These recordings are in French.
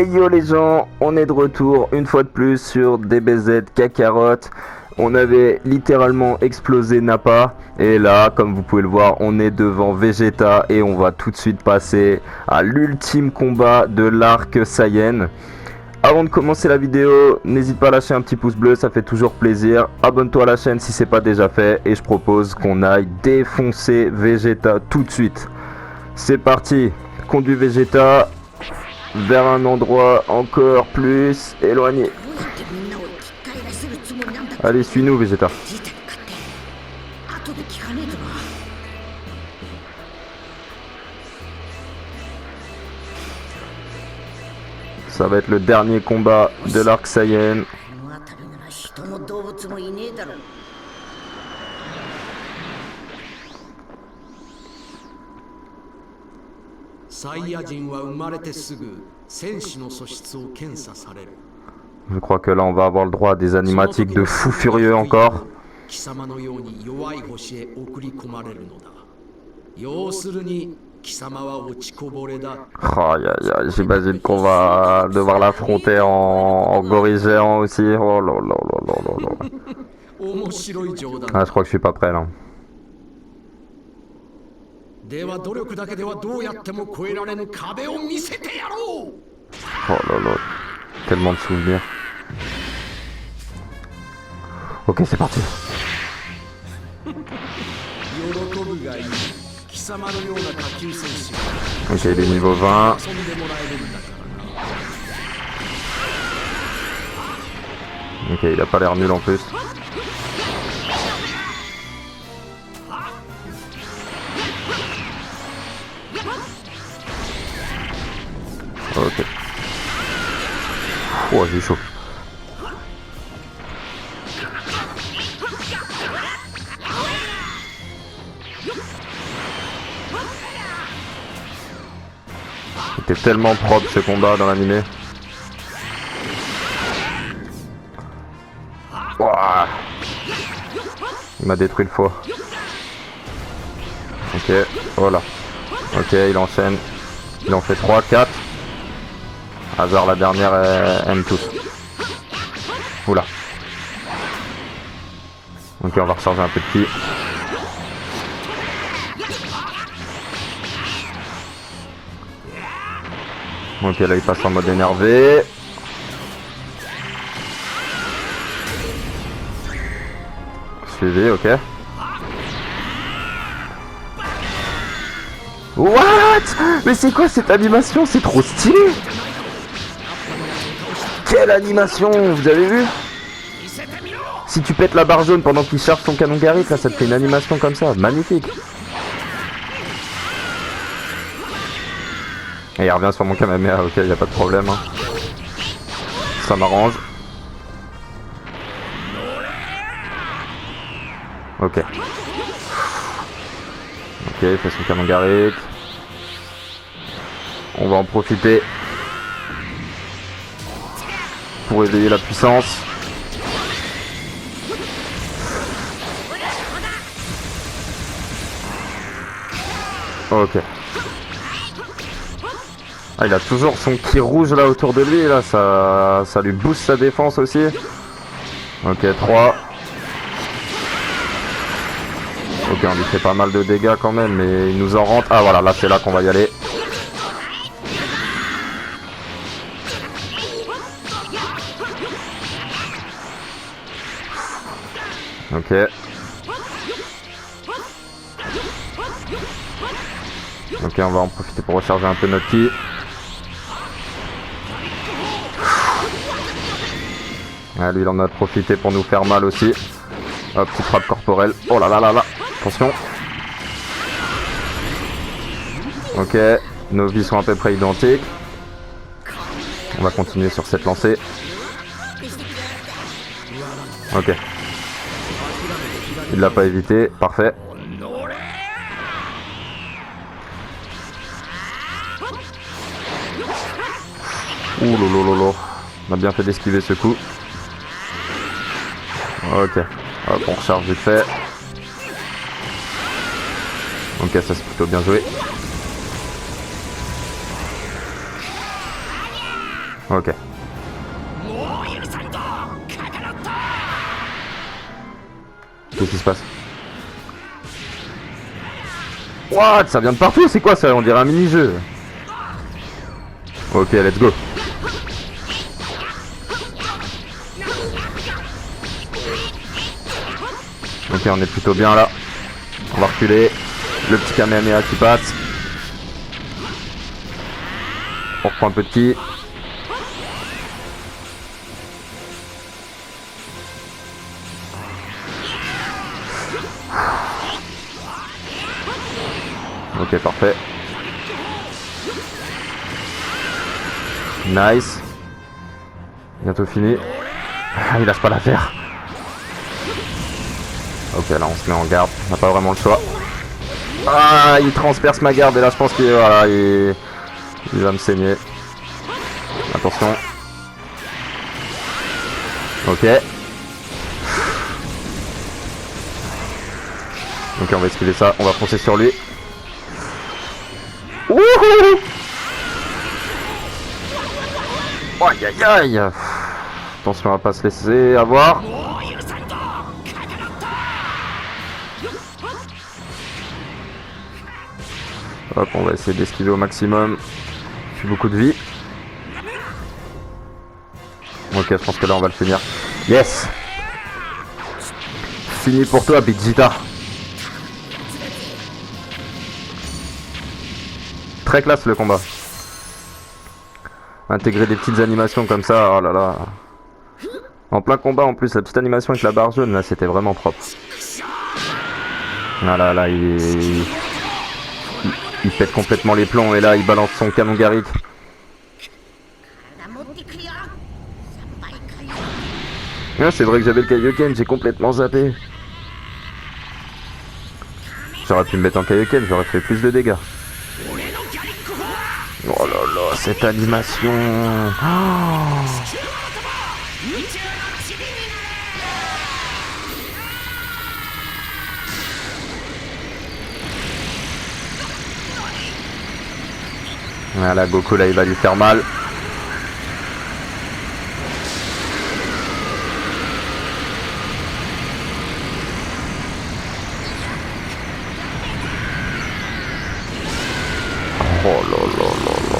Hey yo les gens, on est de retour une fois de plus sur DBZ Kakarot. On avait littéralement explosé Nappa et là, comme vous pouvez le voir, on est devant Vegeta et on va tout de suite passer à l'ultime combat de l'arc Saiyan. Avant de commencer la vidéo, n'hésite pas à lâcher un petit pouce bleu, ça fait toujours plaisir. Abonne-toi à la chaîne si c'est pas déjà fait et je propose qu'on aille défoncer Vegeta tout de suite. C'est parti, conduis Vegeta vers un endroit encore plus éloigné. Allez, suis-nous Vegeta. Ça va être le dernier combat de l'arc Saiyan. Je crois que là on va avoir le droit à des animatiques de fou furieux encore. Aïe aïe aïe, j'imagine qu'on va devoir l'affronter en gorille géant aussi. Oh là là là là là là. Ah, je crois que je suis pas prêt là. Oh là là, tellement de souvenirs. Ok, c'est parti. Ok, il est niveau 20. Ok, il a pas l'air nul en plus. Ok. Oh, j'ai chaud. C'était tellement propre ce combat dans l'animé. Ouah. Il m'a détruit le foie. Ok, voilà. Ok, il enchaîne. Il en fait 3, 4. Hasard, la dernière aime tous. Oula. Ok, on va recharger un peu de ki. Ok, là il passe en mode énervé. Suivi, ok. What? Mais c'est quoi cette animation? C'est trop stylé! Quelle animation! Vous avez vu? Si tu pètes la barre jaune pendant qu'il charge son canon Garrick, là ça te fait une animation comme ça, magnifique! Et il revient sur mon Kamehameha, ok, y a pas de problème. Hein. Ça m'arrange. Ok. Ok, il fait son canon Garrick. On va en profiter pour éveiller la puissance. Ok. Ah, il a toujours son ki rouge là autour de lui, là, ça lui booste sa défense aussi. Ok, 3. Ok, on lui fait pas mal de dégâts quand même, mais il nous en rentre. Ah voilà, là c'est là qu'on va y aller. Ok. Ok, on va en profiter pour recharger un peu notre ki. Ah, lui il en a profité pour nous faire mal aussi. Hop, petite frappe corporelle. Oh là là là là. Attention. Ok, nos vies sont à peu près identiques. On va continuer sur cette lancée. Ok. Il l'a pas évité, parfait. Ouh lolo. On a bien fait d'esquiver ce coup. Ok. Hop, on recharge vite fait. Ok, ça c'est plutôt bien joué. Ok. Qu'est-ce qui se passe? What? Ça vient de partout, c'est quoi ça? On dirait un mini-jeu. Ok, let's go. Ok, on est plutôt bien là. On va reculer. Le petit Kamehameha qui passe. On reprend un peu de ki. Ok, parfait. Nice. Bientôt fini. Ah, il lâche pas l'affaire. Ok, là on se met en garde. On n'a pas vraiment le choix. Ah, il transperce ma garde et là je pense qu'il voilà, il va me saigner. Attention. Ok. Ok, on va esquiver ça. On va foncer sur lui. Wouhou! Aïe aïe aïe! Attention à pas se laisser avoir. Hop, on va essayer d'esquiver au maximum. J'ai beaucoup de vie. Ok, je pense que là on va le finir. Yes! Fini pour toi, Vegeta. Très classe le combat. Intégrer des petites animations comme ça, oh là là. En plein combat en plus, la petite animation avec la barre jaune là, c'était vraiment propre. Ah là là, il pète complètement les plombs et là il balance son canon Garrick. Ah, c'est vrai que j'avais le Kaioken, j'ai complètement zappé. J'aurais pu me mettre en Kaioken, j'aurais fait plus de dégâts. Oh là là, cette animation. Oh. Voilà, Goku là il va lui faire mal. Oh là là là là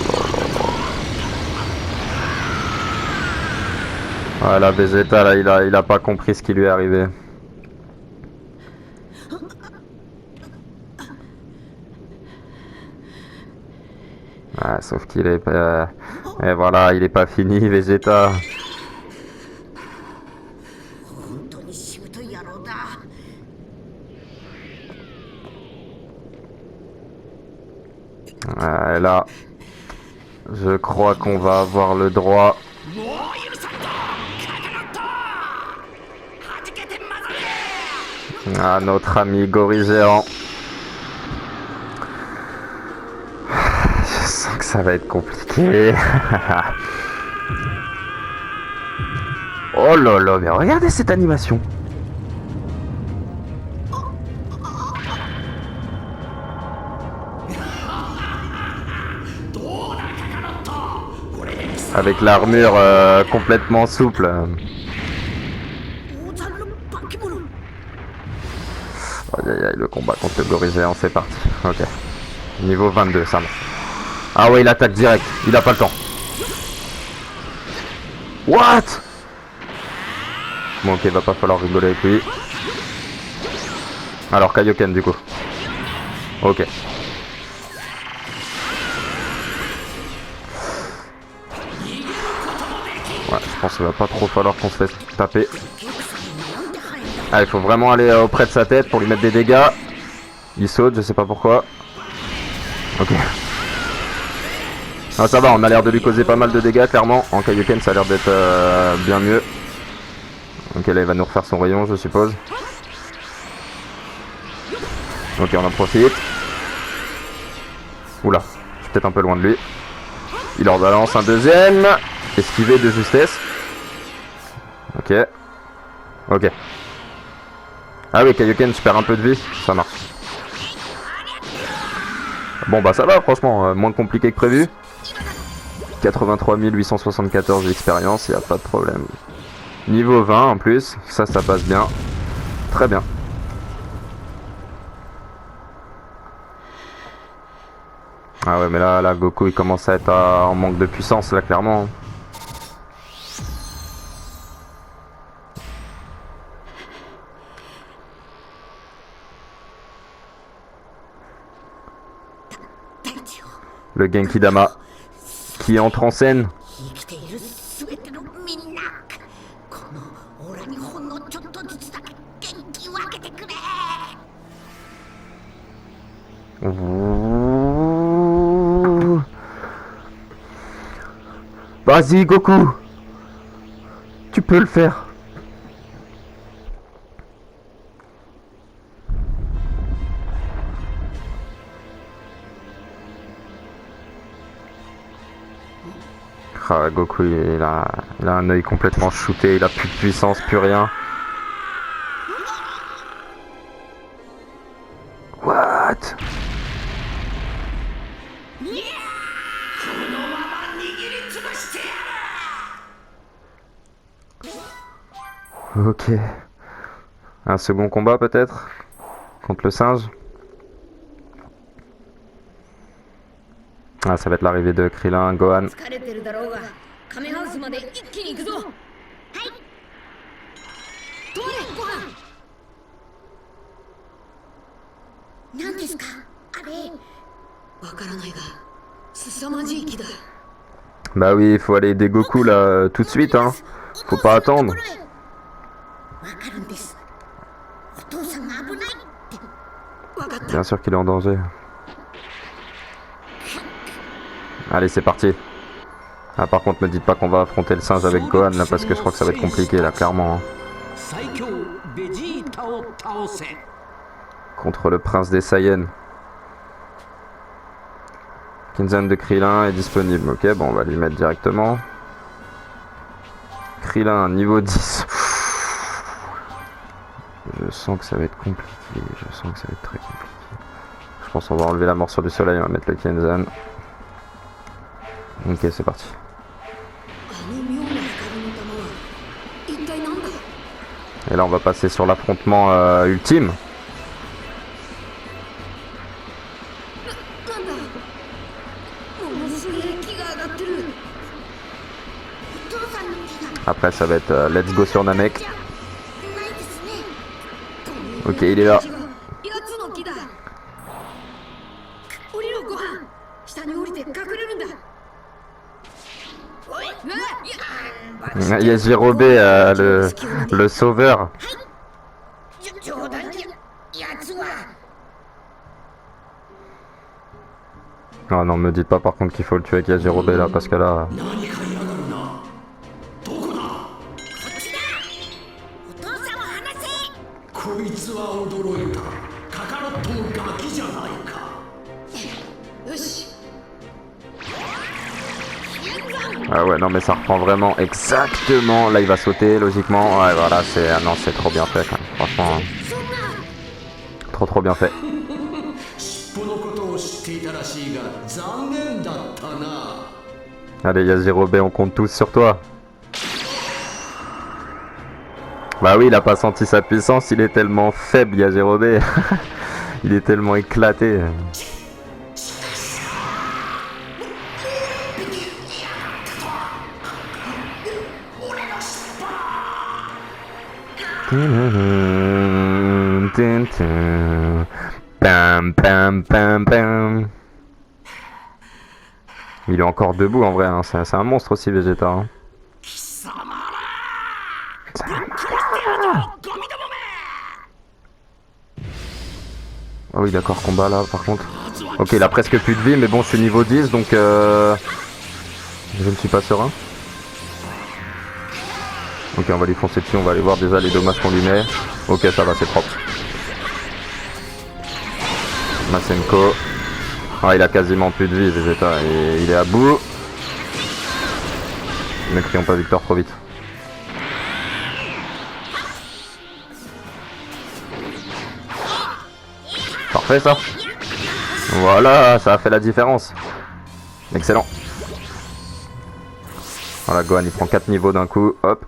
là là. Voilà, Vegeta là il a pas compris ce qui lui est arrivé. Ah, sauf qu'il est pas... Et voilà, il est pas fini, Vegeta. Et là, je crois qu'on va avoir le droit. À notre ami Gorille Géant. Je sens que ça va être compliqué. Oh là là, mais regardez cette animation. Avec l'armure complètement souple. Aïe aïe aïe, le combat contre le Gorille Géant, c'est parti. Ok. Niveau 22, ça marche. Ah ouais, il attaque direct, il a pas le temps. What? Bon ok, va pas falloir rigoler avec lui. Alors Kaioken du coup. Ok. Ouais, je pense qu'il va pas trop falloir qu'on se fasse taper. Ah, il faut vraiment aller auprès de sa tête pour lui mettre des dégâts. Il saute, je sais pas pourquoi. Ok. Ah, ça va, on a l'air de lui causer pas mal de dégâts, clairement. En Kaioken, ça a l'air d'être bien mieux. Ok, là, il va nous refaire son rayon, je suppose. Ok, on en profite. Oula, je suis peut-être un peu loin de lui. Il en balance un deuxième. Esquivé de justesse. Ok. Ok. Ah oui, Kaioken, je perds un peu de vie. Ça marche. Bon, bah ça va, franchement. Moins compliqué que prévu. 83 874 d'expérience, il n'y a pas de problème. Niveau 20 en plus, ça passe bien. Très bien. Ah ouais, mais là Goku il commence à être en manque de puissance là, clairement. Le Genki Dama qui entre en scène. Vas-y Goku, tu peux le faire. Ah, Goku il a un œil complètement shooté, il a plus de puissance, plus rien. What? Ok. Un second combat peut-être? Contre le singe? Ah, ça va être l'arrivée de Krillin, Gohan. Bah oui, il faut aller aider Goku là tout de suite, hein. Faut pas attendre. Bien sûr qu'il est en danger. Allez, c'est parti. Ah, par contre, me dites pas qu'on va affronter le singe avec Gohan là, parce que je crois que ça va être compliqué là, clairement. Hein. Contre le prince des Saiyans. Kinzan de Krillin est disponible. Ok, bon, on va lui mettre directement. Krillin, niveau 10. Je sens que ça va être compliqué. Je sens que ça va être très compliqué. Je pense qu'on va enlever la morsure du soleil. On va mettre le Kinzan. Ok, c'est parti. Et là, on va passer sur l'affrontement ultime. Après, ça va être let's go sur Namek. Ok, il est là. Yajirobe, le sauveur. Oh non, me dites pas par contre qu'il faut le tuer avec Yajirobe là, parce que là... Ah ouais, non mais ça reprend vraiment exactement. Là il va sauter logiquement. Ouais, voilà, c'est... Ah non, c'est trop bien fait quand même. Franchement, hein. Trop bien fait. Allez, Yajirobe, on compte tous sur toi. Bah oui, il a pas senti sa puissance, il est tellement faible, Yajirobe. Il est tellement éclaté. Bam, bam, bam, bam. Il est encore debout en vrai, hein. C'est un monstre aussi, Vegeta. Hein. Ah oui, d'accord, combat là par contre. Ok, il a presque plus de vie, mais bon, je suis niveau 10 donc je ne suis pas serein. Ok, on va lui foncer dessus, on va aller voir déjà les dommages qu'on lui met. Ok, ça va, c'est propre. Masenko. Ah, il a quasiment plus de vie, Vegeta. Et il est à bout. Ne crions pas Victor trop vite. Parfait ça. Voilà, ça a fait la différence. Excellent. Voilà, Gohan il prend 4 niveaux d'un coup, hop.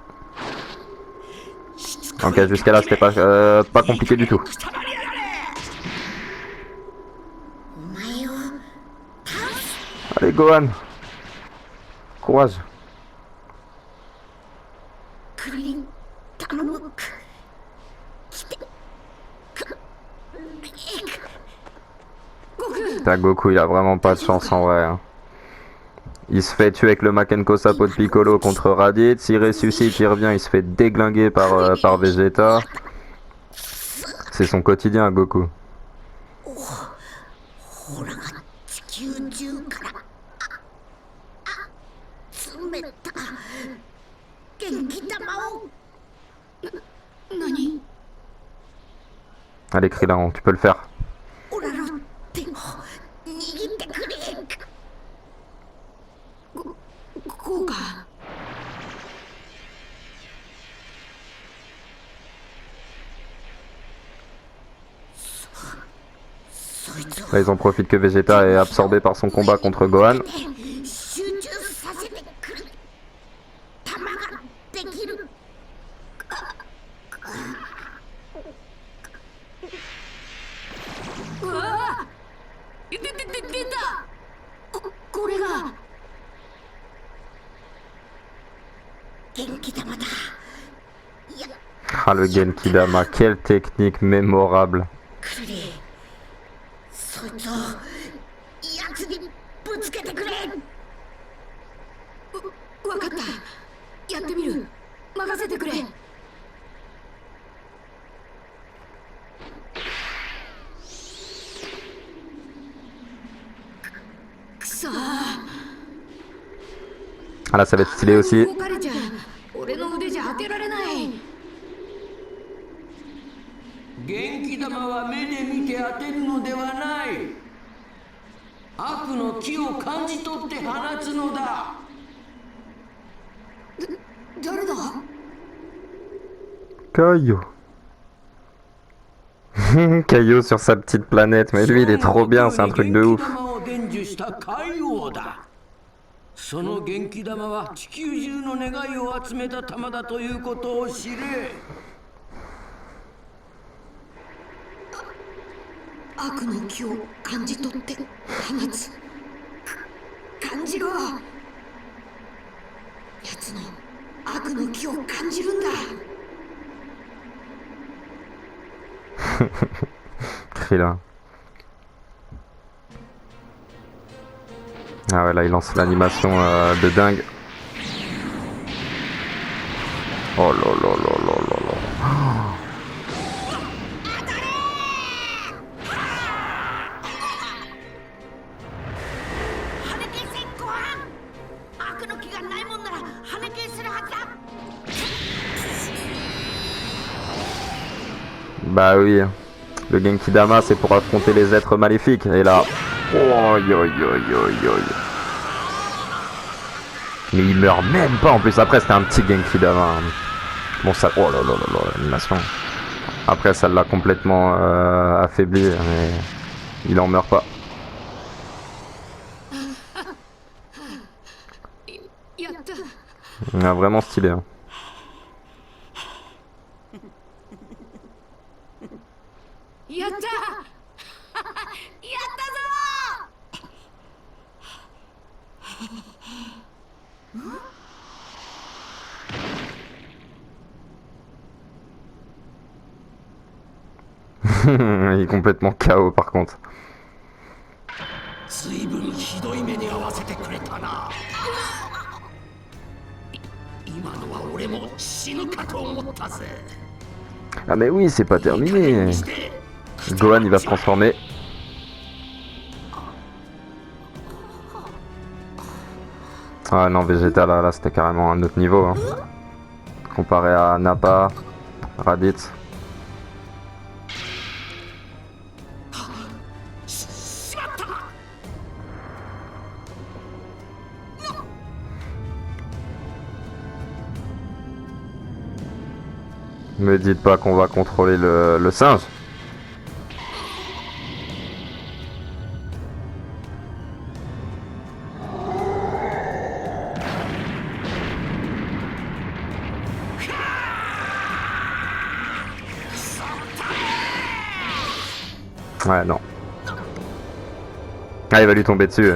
Ok, jusqu'à là c'était pas compliqué du tout. Allez Gohan, courage. Putain, Goku il a vraiment pas de chance en vrai. Hein. Il se fait tuer avec le Makenko Sapo de Piccolo contre Raditz. S'il ressuscite, il revient, il se fait déglinguer par Vegeta. C'est son quotidien, Goku. Allez, Krillin, tu peux le faire. Là, ils en profitent que Vegeta est absorbé par son combat contre Gohan. Ah, le Genkidama, quelle technique mémorable. Ah là, ça va être stylé aussi. 元気玉は目で見て当てるのではない。悪の気を感じ取って放つのだ。誰だ？ Kaio. Kaio sur sa petite planète, mais lui il est trop bien, c'est un truc de ouf. その元気玉は地球中の願いを集めた玉だということを知れ。悪の気を感じ取って放つ。感じろ。奴の悪の気を感じるんだ。Krillin. Ah ouais, là il lance l'animation de dingue. Oh là là là là là là. Bah oui, le Genkidama c'est pour affronter les êtres maléfiques. Et là, oh yo yo yo yo. Mais il meurt même pas en plus. Après c'était un petit Genkidama. Bon ça, oh là là là là, l'animation. Après ça l'a complètement affaibli, mais il en meurt pas. Ah, vraiment stylé. Hein. Il est complètement KO par contre. Ah mais oui, c'est pas terminé. Gohan il va se transformer. Ah non, Vegeta là c'était carrément un autre niveau. Hein. Comparé à Nappa, Raditz. Me dites pas qu'on va contrôler le singe. Ouais, non. Ah, il va lui tomber dessus.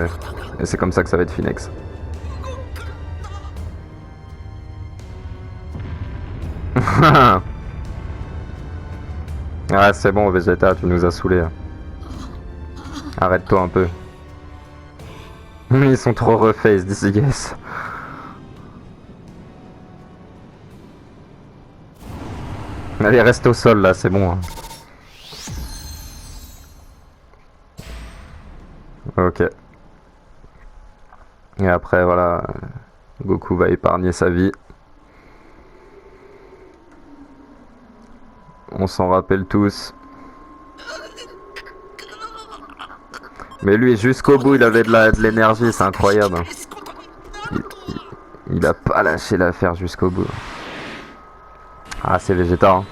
Et c'est comme ça que ça va être Phoenix. Ouais, c'est bon, Vegeta, tu nous as saoulés. Arrête-toi un peu. Ils sont trop refaits, ils se disent yes. Allez, reste au sol là, c'est bon. Ok. Et après, voilà, Goku va épargner sa vie. On s'en rappelle tous. Mais lui, jusqu'au bout, il avait de l'énergie, c'est incroyable. Il a pas lâché l'affaire jusqu'au bout. Ah, c'est Vegeta. Hein.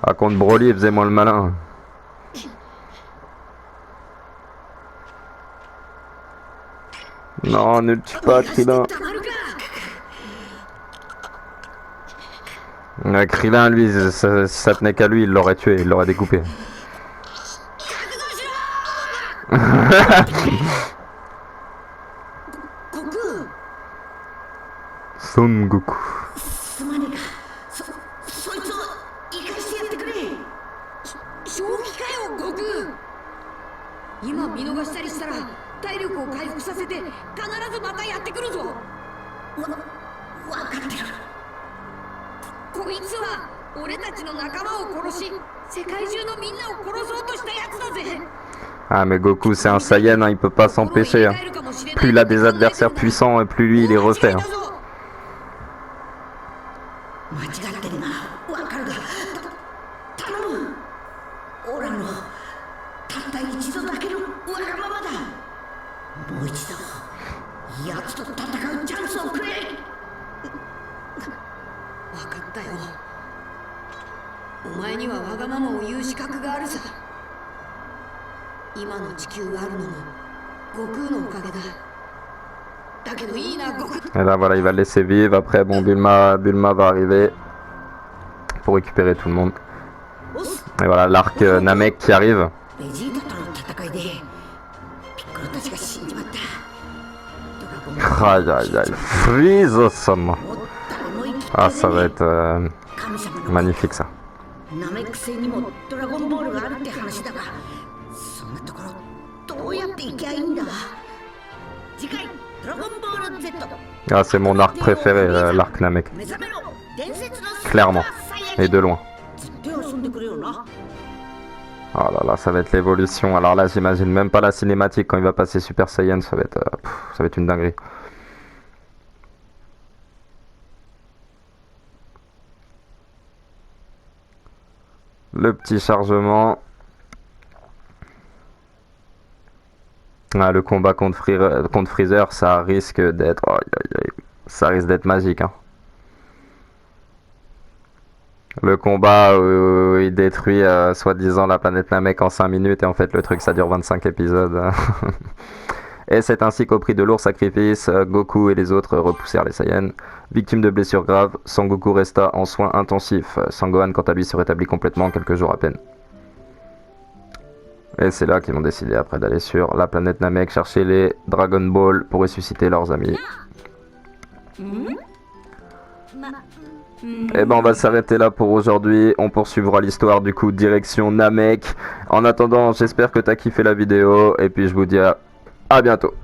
Ah, contre Broly, il faisait moins le malin. Non, ne le tue pas, Krillin. Krillin, lui, ça tenait qu'à lui, il l'aurait tué, il l'aurait découpé. Son Goku. 今見逃したりしたら体力を回復させて必ずまたやってくるぞ。わかってる。こいつは俺たちの仲間を殺し世界中のみんなを殺そうとしたやつだぜ。 Ah mais Goku c'est un Saiyan, hein, il peut pas s'empêcher. Hein. Plus il a des adversaires puissants, plus lui il est refait. Hein. Et là voilà, il va le laisser vivre. Après bon, Bulma va arriver pour récupérer tout le monde. Et voilà l'arc Namek qui arrive. Aïe aïe aïe, Frieza-sama. Ah ça va être magnifique ça. Ah c'est mon arc préféré, l'arc Namek. Clairement. Et de loin. Oh là là, ça va être l'évolution. Alors là j'imagine même pas la cinématique quand il va passer Super Saiyan, ça va être une dinguerie. Le petit chargement. Ah, le combat contre Freezer, ça risque d'être magique. Hein. Le combat où il détruit soi-disant la planète Namek en 5 minutes et en fait le truc ça dure 25 épisodes. Et c'est ainsi qu'au prix de lourds sacrifices, Goku et les autres repoussèrent les Saiyans. Victime de blessures graves, Sangoku resta en soins intensifs. Sangohan quant à lui se rétablit complètement quelques jours à peine. Et c'est là qu'ils ont décidé après d'aller sur la planète Namek chercher les Dragon Ball pour ressusciter leurs amis. Et ben on va s'arrêter là pour aujourd'hui, on poursuivra l'histoire du coup direction Namek. En attendant j'espère que t'as kiffé la vidéo et puis je vous dis à bientôt.